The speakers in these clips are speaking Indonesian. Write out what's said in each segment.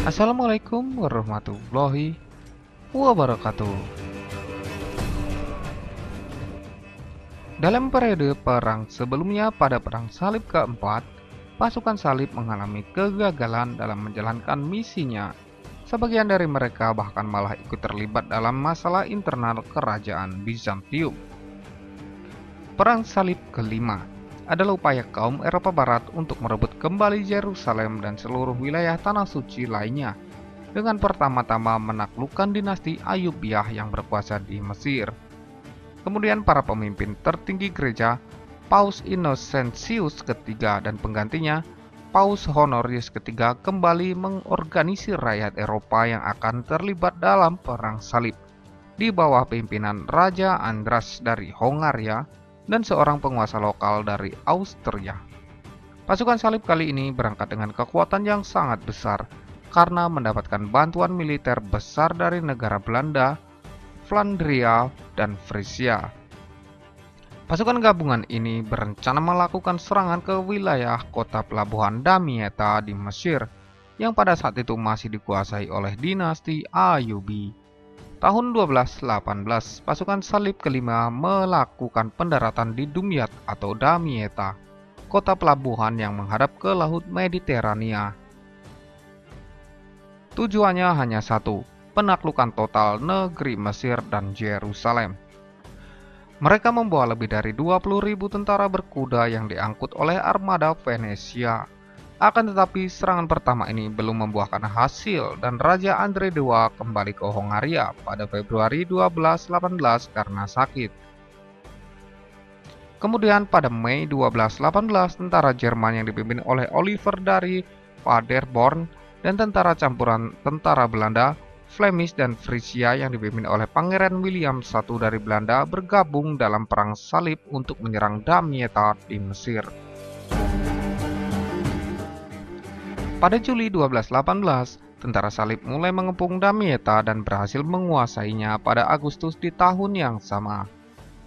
Assalamualaikum warahmatullahi wabarakatuh. Dalam periode perang sebelumnya pada Perang Salib keempat, pasukan salib mengalami kegagalan dalam menjalankan misinya. Sebagian dari mereka bahkan malah ikut terlibat dalam masalah internal kerajaan Bizantium. Perang Salib kelima adalah upaya kaum Eropa Barat untuk merebut kembali Yerusalem dan seluruh wilayah tanah suci lainnya, dengan pertama-tama menaklukkan dinasti Ayyubiyah yang berkuasa di Mesir. Kemudian para pemimpin tertinggi gereja, Paus Innocentius III dan penggantinya, Paus Honorius III, kembali mengorganisir rakyat Eropa yang akan terlibat dalam perang salib di bawah pimpinan Raja Andras dari Hongaria dan seorang penguasa lokal dari Austria. Pasukan salib kali ini berangkat dengan kekuatan yang sangat besar karena mendapatkan bantuan militer besar dari negara Belanda, Flandria, dan Frisia. Pasukan gabungan ini berencana melakukan serangan ke wilayah kota pelabuhan Damietta di Mesir, yang pada saat itu masih dikuasai oleh dinasti Ayyubi. Tahun 1218, pasukan salib kelima melakukan pendaratan di Dumyat atau Damietta, kota pelabuhan yang menghadap ke Laut Mediterania. Tujuannya hanya satu, penaklukan total negeri Mesir dan Yerusalem. Mereka membawa lebih dari 20.000 tentara berkuda yang diangkut oleh armada Venesia. Akan tetapi serangan pertama ini belum membuahkan hasil dan Raja Andre II kembali ke Hongaria pada Februari 1218 karena sakit. Kemudian pada Mei 1218, tentara Jerman yang dipimpin oleh Oliver dari Paderborn dan tentara campuran tentara Belanda, Flemish dan Frisia yang dipimpin oleh Pangeran William I dari Belanda bergabung dalam perang salib untuk menyerang Damietta di Mesir. Pada Juli 1218, tentara salib mulai mengepung Damietta dan berhasil menguasainya pada Agustus di tahun yang sama.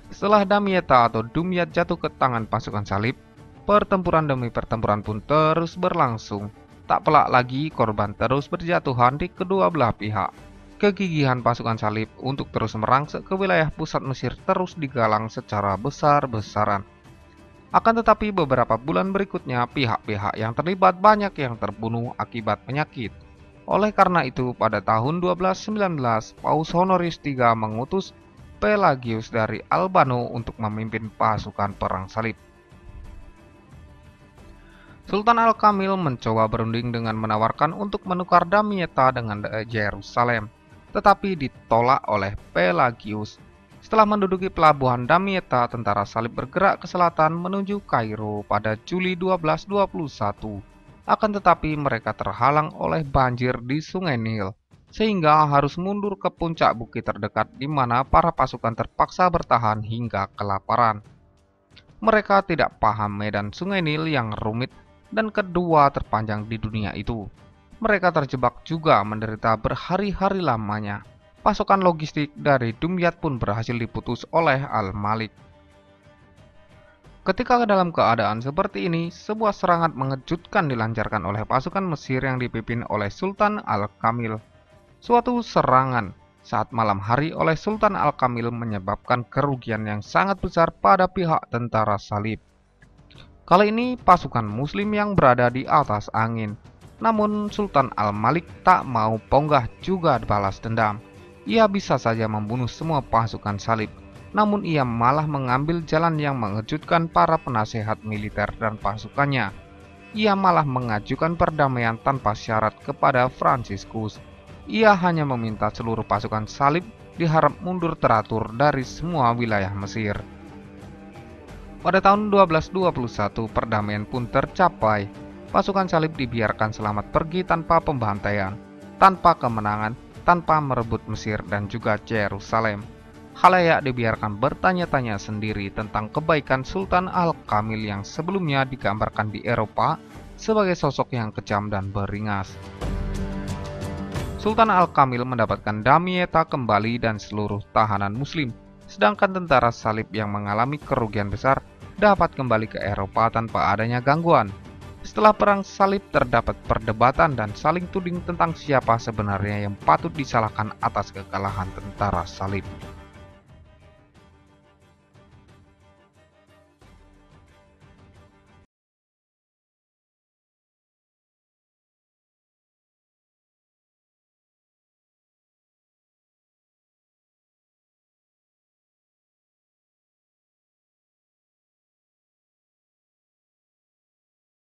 Setelah Damietta atau Dumyat jatuh ke tangan pasukan salib, pertempuran demi pertempuran pun terus berlangsung. Tak pelak lagi korban terus berjatuhan di kedua belah pihak. Kegigihan pasukan salib untuk terus merangsek ke wilayah pusat Mesir terus digalang secara besar-besaran. Akan tetapi beberapa bulan berikutnya pihak-pihak yang terlibat banyak yang terbunuh akibat penyakit. Oleh karena itu pada tahun 1219 Paus Honorius III mengutus Pelagius dari Albano untuk memimpin pasukan perang salib. Sultan Al-Kamil mencoba berunding dengan menawarkan untuk menukar Damietta dengan Yerusalem, tetapi ditolak oleh Pelagius. Setelah menduduki pelabuhan Damietta, tentara salib bergerak ke selatan menuju Kairo pada Juli 1221. Akan tetapi mereka terhalang oleh banjir di Sungai Nil, sehingga harus mundur ke puncak bukit terdekat di mana para pasukan terpaksa bertahan hingga kelaparan. Mereka tidak paham medan Sungai Nil yang rumit dan kedua terpanjang di dunia itu. Mereka terjebak juga menderita berhari-hari lamanya. Pasokan logistik dari Dumyat pun berhasil diputus oleh Al-Malik. Ketika dalam keadaan seperti ini, sebuah serangan mengejutkan dilancarkan oleh pasukan Mesir yang dipimpin oleh Sultan Al-Kamil. Suatu serangan saat malam hari oleh Sultan Al-Kamil menyebabkan kerugian yang sangat besar pada pihak tentara salib. Kali ini pasukan Muslim yang berada di atas angin. Namun Sultan Al-Malik tak mau ponggah juga balas dendam. Ia bisa saja membunuh semua pasukan salib, namun ia malah mengambil jalan yang mengejutkan para penasehat militer dan pasukannya. Ia malah mengajukan perdamaian tanpa syarat kepada Fransiskus. Ia hanya meminta seluruh pasukan salib diharap mundur teratur dari semua wilayah Mesir. Pada tahun 1221 perdamaian pun tercapai. Pasukan salib dibiarkan selamat pergi tanpa pembantaian, tanpa kemenangan, tanpa merebut Mesir dan juga Yerusalem. Khalayak dibiarkan bertanya-tanya sendiri tentang kebaikan Sultan Al-Kamil yang sebelumnya digambarkan di Eropa sebagai sosok yang kejam dan beringas. Sultan Al-Kamil mendapatkan Damietta kembali dan seluruh tahanan Muslim, sedangkan tentara salib yang mengalami kerugian besar dapat kembali ke Eropa tanpa adanya gangguan. Setelah Perang Salib terdapat perdebatan dan saling tuding tentang siapa sebenarnya yang patut disalahkan atas kekalahan tentara salib.